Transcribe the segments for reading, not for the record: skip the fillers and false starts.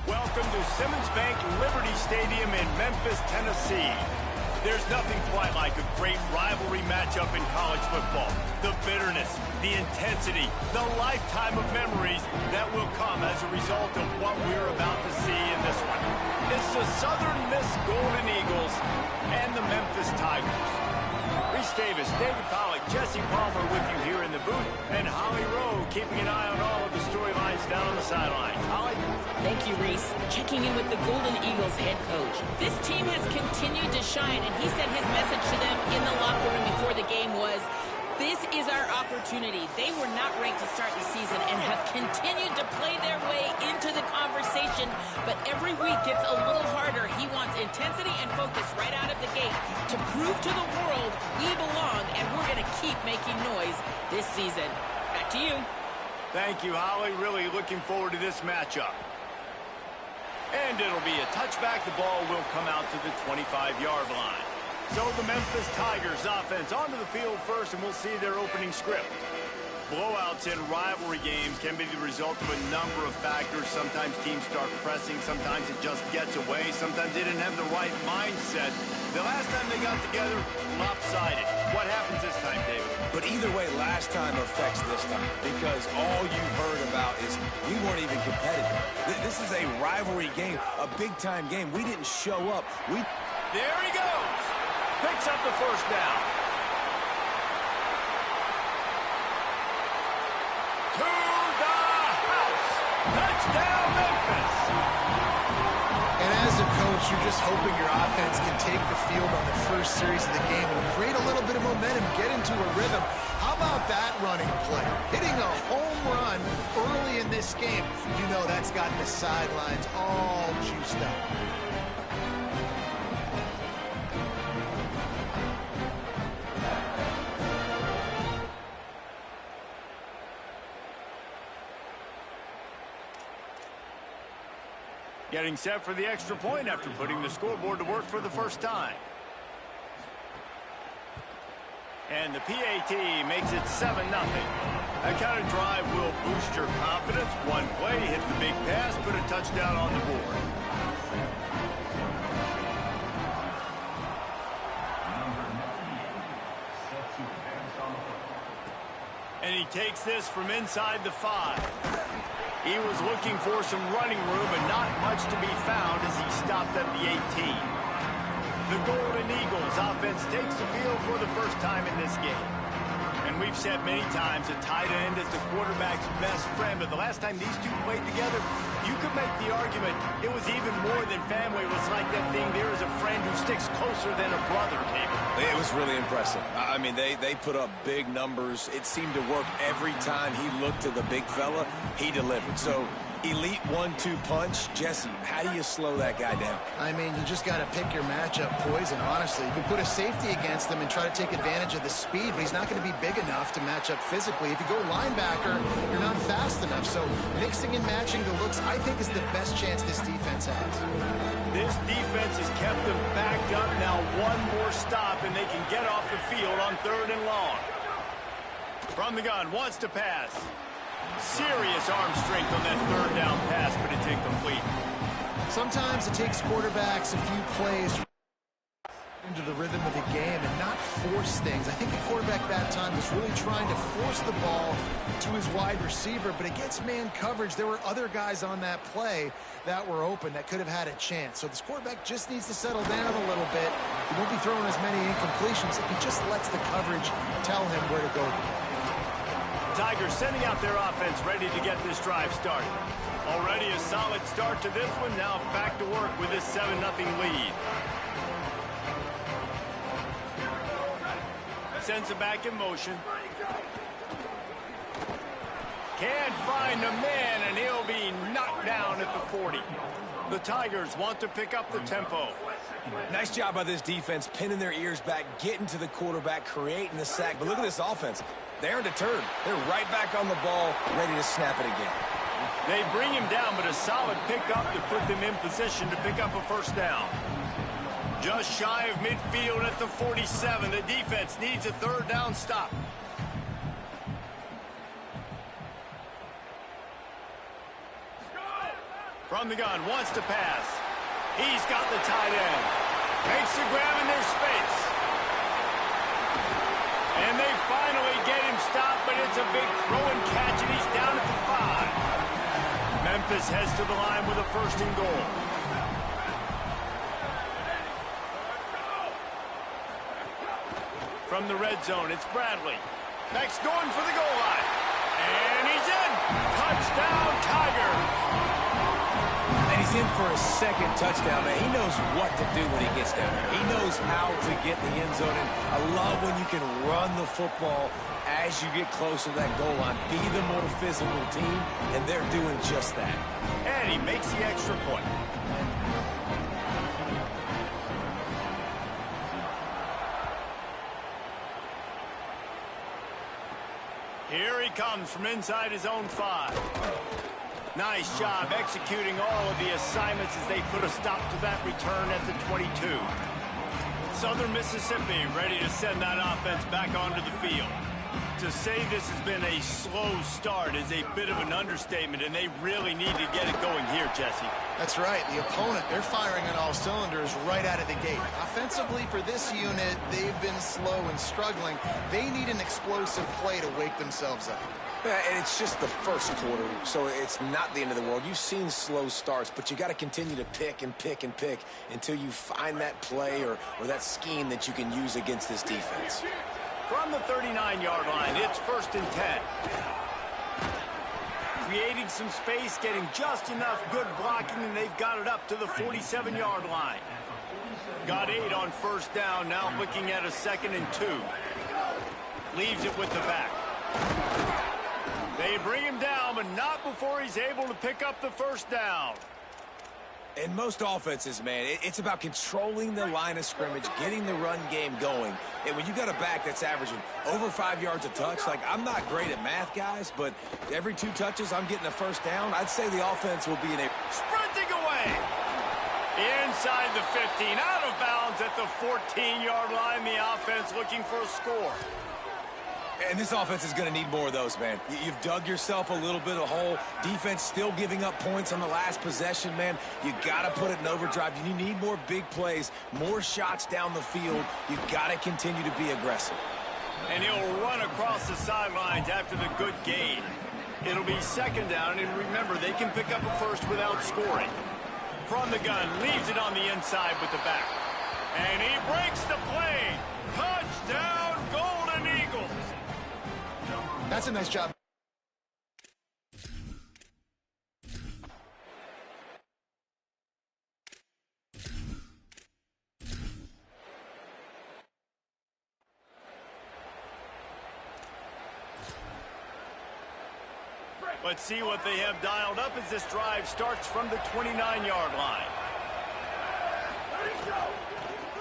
Welcome to Simmons Bank Liberty Stadium in Memphis, Tennessee. There's nothing quite like a great rivalry matchup in college football. The bitterness, the intensity, the lifetime of memories that will come as a result of what we're about to see in this one. It's the Southern Miss Golden Eagles and the Memphis Tigers. Reese Davis, David Pollack, Jesse Palmer with you here in the booth, and Holly Rowe keeping an eye on all of the storylines down on the sideline. Holly? Thank you, Reese. Checking in with the Golden Eagles head coach. This team has continued to shine, and he said his message to them in the locker room before the game was, this is our opportunity. They were not ranked to start the season and have continued to play their way into the conversation, but every week gets a little harder. He wants intensity and focus right out of the gate to prove to the world we belong, and we're going to keep making noise this season. Back to you. Thank you, Holly. Really looking forward to this matchup. And it'll be a touchback. The ball will come out to the 25-yard line. So the Memphis Tigers offense onto the field first, and we'll see their opening script. Blowouts in rivalry games can be the result of a number of factors. Sometimes teams start pressing. Sometimes it just gets away. Sometimes they didn't have the right mindset. The last time they got together, lopsided. What happens this time, David? But either way, last time affects this time because all you've heard about is we weren't even competitive. This is a rivalry game, a big-time game. We didn't show up. There he goes. Picks up the first down. To the house. Touchdown, Memphis. And as a coach, you're just hoping your offense can take the field on the first series of the game and create a little bit of momentum, get into a rhythm. How about that running play? Hitting a home run early in this game. You know that's got the sidelines all juiced up. Getting set for the extra point after putting the scoreboard to work for the first time. And the PAT makes it 7-0. That kind of drive will boost your confidence. One play, hit the big pass, put a touchdown on the board. And he takes this from inside the 5. He was looking for some running room, but not much to be found as he stopped at the 18. The Golden Eagles offense takes the field for the first time in this game. And we've said many times a tight end is the quarterback's best friend, but the last time these two played together, you could make the argument it was even more than family. It was like that thing, there is a friend who sticks closer than a brother, David. It was really impressive. I mean, they put up big numbers. It seemed to work every time he looked to the big fella. He delivered. So, elite 1-2 punch. Jesse, how do you slow that guy down? I mean, you just got to pick your matchup poison, honestly. You can put a safety against him and try to take advantage of the speed, but he's not going to be big enough to match up physically. If you go linebacker, you're not fast enough. So mixing and matching the looks, I think, is the best chance this defense has. This defense has kept them backed up. Now one more stop, and they can get off the field on 3rd and long. From the gun, wants to pass. Serious arm strength on that 3rd down pass, but it's incomplete. Sometimes it takes quarterbacks a few plays into the rhythm of the game and not force things. I think the quarterback that time was really trying to force the ball to his wide receiver, but against man coverage, there were other guys on that play that were open that could have had a chance. So this quarterback just needs to settle down a little bit. He won't be throwing as many incompletions if he just lets the coverage tell him where to go. Tigers sending out their offense ready to get this drive started. Already a solid start to this one. Now back to work with this 7-0 lead. Sends it back in motion. Can't find a man, and he'll be knocked down at the 40. The Tigers want to pick up the tempo. Nice job by this defense, pinning their ears back, getting to the quarterback, creating the sack. But look at this offense. They aren't deterred. They're right back on the ball, ready to snap it again. They bring him down, but a solid pickup to put them in position to pick up a first down. Just shy of midfield at the 47. The defense needs a 3rd down stop. From the gun, wants to pass. He's got the tight end. Makes the grab in their space. And they finally get him stopped, but it's a big throw and catch, and he's down at the 5. Memphis heads to the line with a 1st and goal. From the red zone, it's Bradley. Next going for the goal line. And he's in. Touchdown, Tigers. And he's in for a 2nd touchdown, man. He knows what to do when he gets down there. He knows how to get the end zone. And I love when you can run the football as you get closer to that goal line. Be the more physical team, and they're doing just that. And he makes the extra point. Here he comes from inside his own 5. Nice job executing all of the assignments as they put a stop to that return at the 22. Southern Mississippi ready to send that offense back onto the field. To say this has been a slow start is a bit of an understatement, and they really need to get it going here, Jesse. That's right. The opponent, they're firing on all cylinders right out of the gate. Offensively, for this unit, they've been slow and struggling. They need an explosive play to wake themselves up. Yeah, and it's just the 1st quarter, so it's not the end of the world. You've seen slow starts, but you got to continue to pick and pick and pick until you find that play or that scheme that you can use against this defense. From the 39-yard line, it's 1st and 10. Creating some space, getting just enough good blocking, and they've got it up to the 47-yard line. Got 8 on 1st down, now looking at a 2nd and 2. Leaves it with the back. They bring him down, but not before he's able to pick up the 1st down. In most offenses, man, it's about controlling the line of scrimmage, getting the run game going. And when you got a back that's averaging over 5 yards a touch, like, I'm not great at math, guys, but every 2 touches I'm getting a 1st down, I'd say the offense will be in a... Sprinting away. Inside the 15, out of bounds at the 14-yard line. The offense looking for a score. And this offense is going to need more of those, man. You've dug yourself a little bit of hole. Defense still giving up points on the last possession, man. You got to put it in overdrive. You need more big plays, more shots down the field. You got to continue to be aggressive. And he'll run across the sidelines after the good gain. It'll be 2nd down, and remember, they can pick up a 1st without scoring. From the gun, leaves it on the inside with the back. And he breaks the play. Touchdown, Golden Eagles. That's a nice job. Let's see what they have dialed up as this drive starts from the 29-yard line.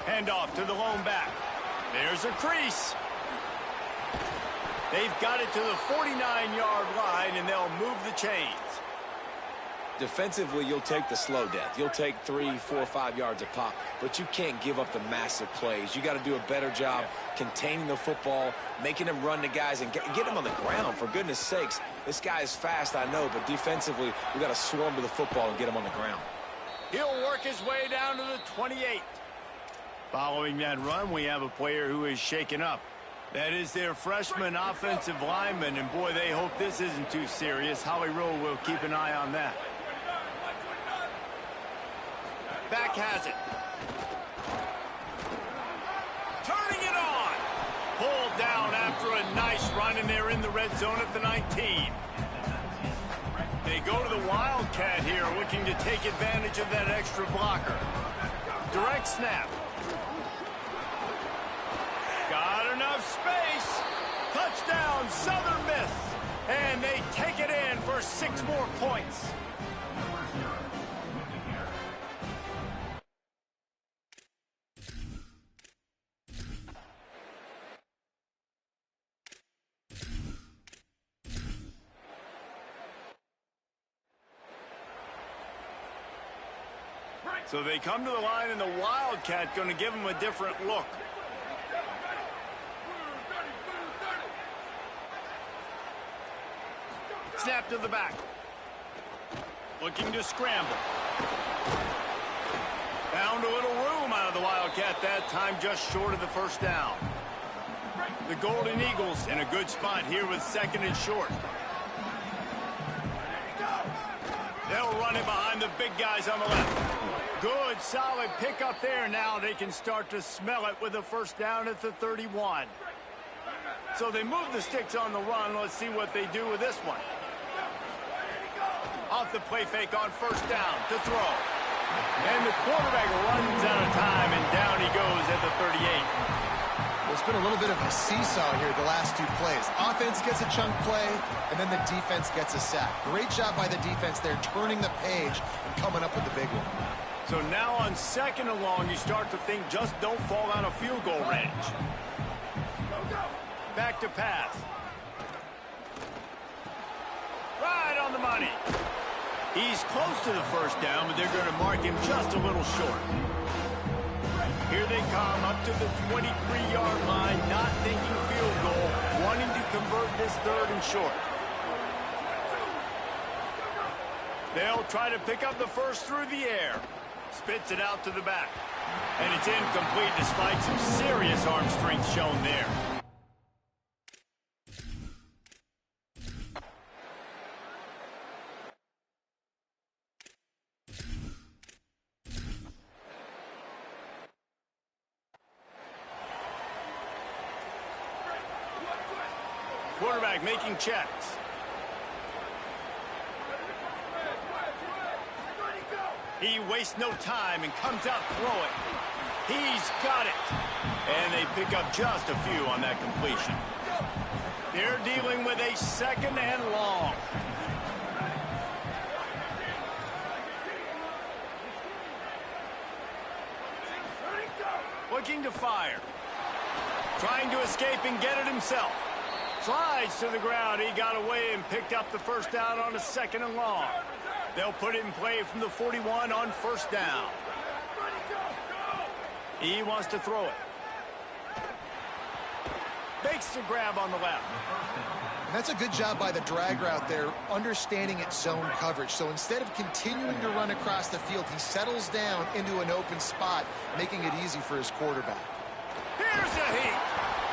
Handoff to the lone back. There's a crease. They've got it to the 49-yard line, and they'll move the chains. Defensively, you'll take the slow death. You'll take 3, 4, 5 yards a pop, but you can't give up the massive plays. You got to do a better job containing the football, making them run to guys, and get them on the ground, for goodness sakes. This guy is fast, I know, but defensively, we got to swarm to the football and get him on the ground. He'll work his way down to the 28. Following that run, we have a player who is shaken up. That is their freshman offensive lineman, and boy, they hope this isn't too serious. Howie Rowe will keep an eye on that. Back has it. Turning it on. Pulled down after a nice run, and they're in the red zone at the 19. They go to the Wildcat here, looking to take advantage of that extra blocker. Direct snap. Got enough space. Touchdown, Southern Miss. And they take it in for 6 more points. So they come to the line, and the Wildcat going to give them a different look. Snap to the back. Looking to scramble. Found a little room out of the Wildcat that time, just short of the first down. The Golden Eagles in a good spot here with second and short. They'll run it behind the big guys on the left. Good, solid pickup there. Now they can start to smell it with a first down at the 31. So they move the sticks on the run. Let's see what they do with this one. Off the play fake on first down to throw. And the quarterback runs out of time, and down he goes at the 38. There's been a little bit of a seesaw here the last two plays. Offense gets a chunk play, and then the defense gets a sack. Great job by the defense there, turning the page and coming up with the big one. So now on second and long, you start to think just don't fall out of field goal range. Back to pass. Right on the money. He's close to the first down, but they're going to mark him just a little short. Here they come up to the 23-yard line, not thinking field goal, wanting to convert this third and short. They'll try to pick up the first through the air. Spits it out to the back. And it's incomplete despite some serious arm strength shown there. Quarterback making checks. He wastes no time and comes out throwing. He's got it. And they pick up just a few on that completion. They're dealing with a second and long. Looking to fire. Trying to escape and get it himself. Slides to the ground. He got away and picked up the first down on a second and long. They'll put it in play from the 41 on first down. He wants to throw it. Makes the grab on the left. And that's a good job by the drag route there, understanding its zone coverage. So instead of continuing to run across the field, he settles down into an open spot, making it easy for his quarterback. Here's a heat.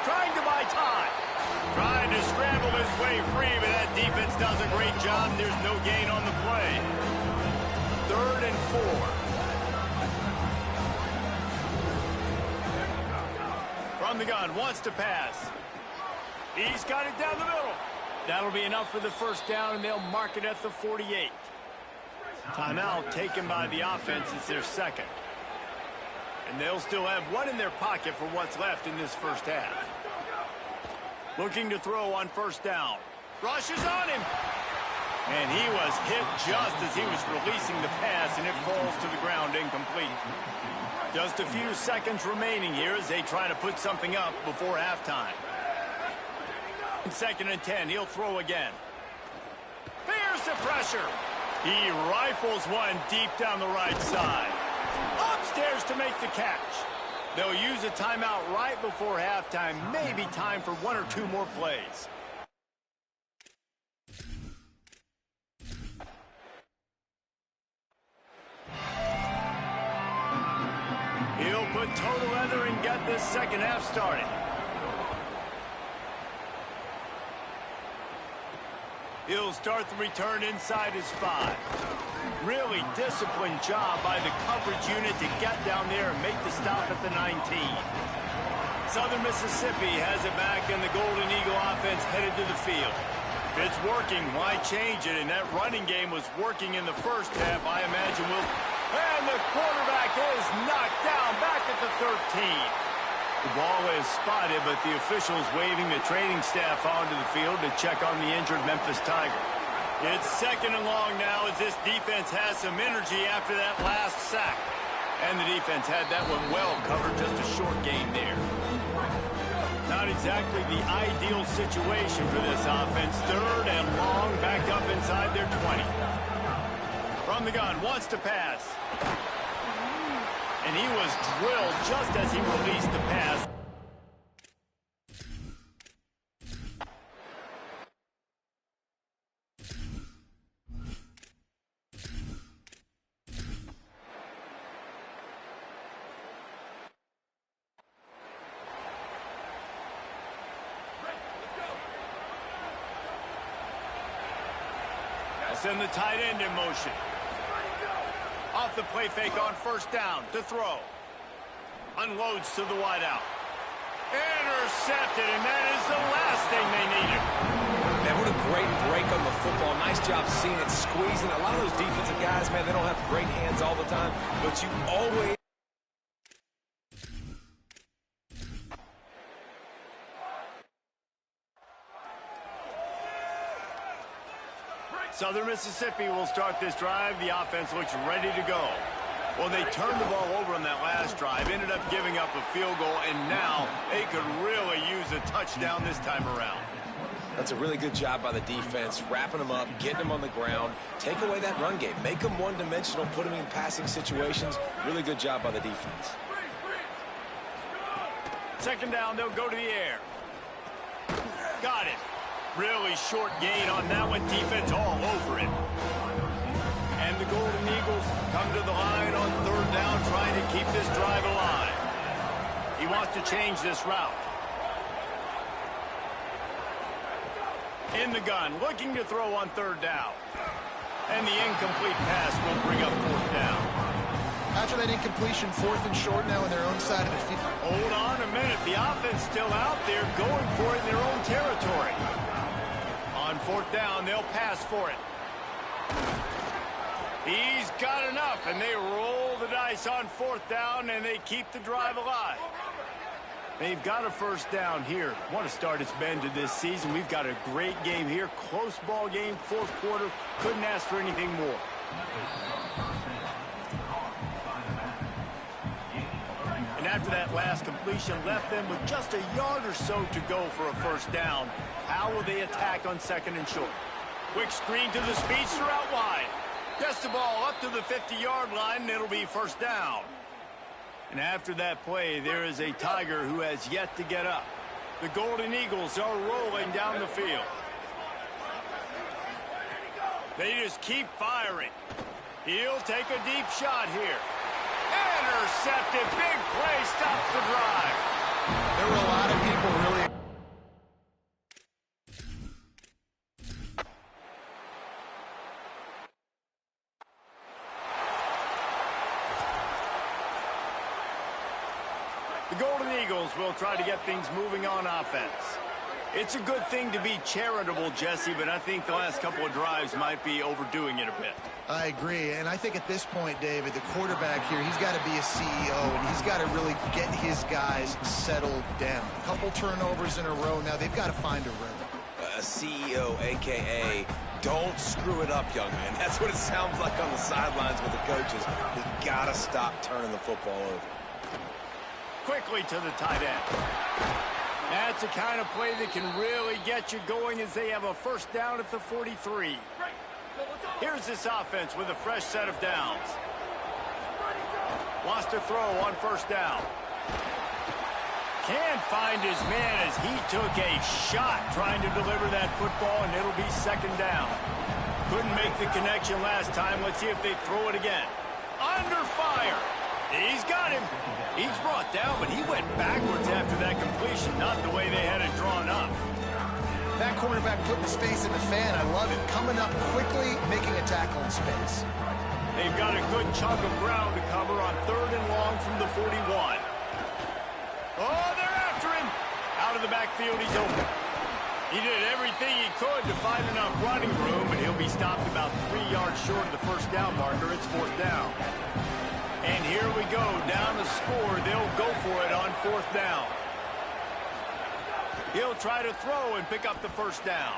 Trying to buy time. Trying to scramble his way free, but that defense does a great job. There's no gain on the play. Third and 4. From the gun, wants to pass. He's got it down the middle. That'll be enough for the first down, and they'll mark it at the 48. Timeout taken by the offense. It's their second. And they'll still have one in their pocket for what's left in this first half. Looking to throw on first down. Rushes on him. And he was hit just as he was releasing the pass, and it falls to the ground incomplete. Just a few seconds remaining here as they try to put something up before halftime. Second and 10, he'll throw again. Here's the pressure. He rifles one deep down the right side. Upstairs to make the catch. They'll use a timeout right before halftime. Maybe time for one or two more plays. He'll put total leather and get this second half started. He'll start the return inside his 5. Really disciplined job by the coverage unit to get down there and make the stop at the 19. Southern Mississippi has it back, and the Golden Eagle offense headed to the field. If it's working, why change it? And that running game was working in the first half, I imagine will. And the quarterback is knocked down back at the 13. The ball is spotted, but the officials waving the training staff onto the field to check on the injured Memphis Tiger. It's second and long now as this defense has some energy after that last sack. And the defense had that one well covered, just a short gain there. Not exactly the ideal situation for this offense. Third and long, back up inside their 20. From the gun, wants to pass. And he was drilled just as he released the pass. send the tight end in motion. Off the play fake on first down to throw. Unloads to the wideout. Intercepted, and that is the last thing they needed. Man, what a great break on the football. Nice job seeing it, squeezing. A lot of those defensive guys, man, they don't have great hands all the time, but you always... Southern Mississippi will start this drive. The offense looks ready to go. Well, they turned the ball over on that last drive, ended up giving up a field goal, and now they could really use a touchdown this time around. That's a really good job by the defense, wrapping them up, getting them on the ground, take away that run game, make them one-dimensional, put them in passing situations. Really good job by the defense. Second down, they'll go to the air. Got it. Really short gain on that one. Defense all over it. And the Golden Eagles come to the line on third down, trying to keep this drive alive. He wants to change this route. In the gun, looking to throw on third down. And the incomplete pass will bring up fourth down. After that incompletion, fourth and short now on their own side of the field. Hold on a minute. The offense still out there going for it in their own territory. On fourth down, they'll pass for it. He's got enough, and they roll the dice on fourth down, and they keep the drive alive. They've got a first down here. Want to start its bend to this season. We've got a great game here. Close ball game, fourth quarter. Couldn't ask for anything more. And after that last completion, left them with just a yard or so to go for a first down. How will they attack on second and short? Quick screen to the speedster out wide. Gets the ball up to the 50-yard line, and it'll be first down. And after that play, there is a Tiger who has yet to get up. The Golden Eagles are rolling down the field. They just keep firing. He'll take a deep shot here. Intercepted. Big play stops the drive. There were a lot of people really... The Golden Eagles will try to get things moving on offense. It's a good thing to be charitable, Jesse, but I think the last couple of drives might be overdoing it a bit. I agree, and I think at this point, David, the quarterback here, he's got to be a CEO, and he's got to really get his guys settled down. A couple turnovers in a row now. They've got to find a rhythm. A CEO, a.k.a. don't screw it up, young man. That's what it sounds like on the sidelines with the coaches. We've got to stop turning the football over. Quickly to the tight end. That's the kind of play that can really get you going as they have a first down at the 43. Here's this offense with a fresh set of downs. Wants to throw on first down. Can't find his man as he took a shot trying to deliver that football, and it'll be second down. Couldn't make the connection last time. Let's see if they throw it again. Under fire. He's got him. He's brought down, but he went backwards after that completion, not the way they had it drawn up. That quarterback putting his face in the fan, I love it. Coming up quickly, making a tackle in space. They've got a good chunk of ground to cover on third and long from the 41. Oh, they're after him. Out of the backfield, he's open. He did everything he could to find enough running room, but he'll be stopped about 3 yards short of the first down marker. It's fourth down. And here we go, down the score. They'll go for it on fourth down. He'll try to throw and pick up the first down.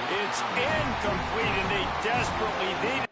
It's incomplete, and they desperately need it.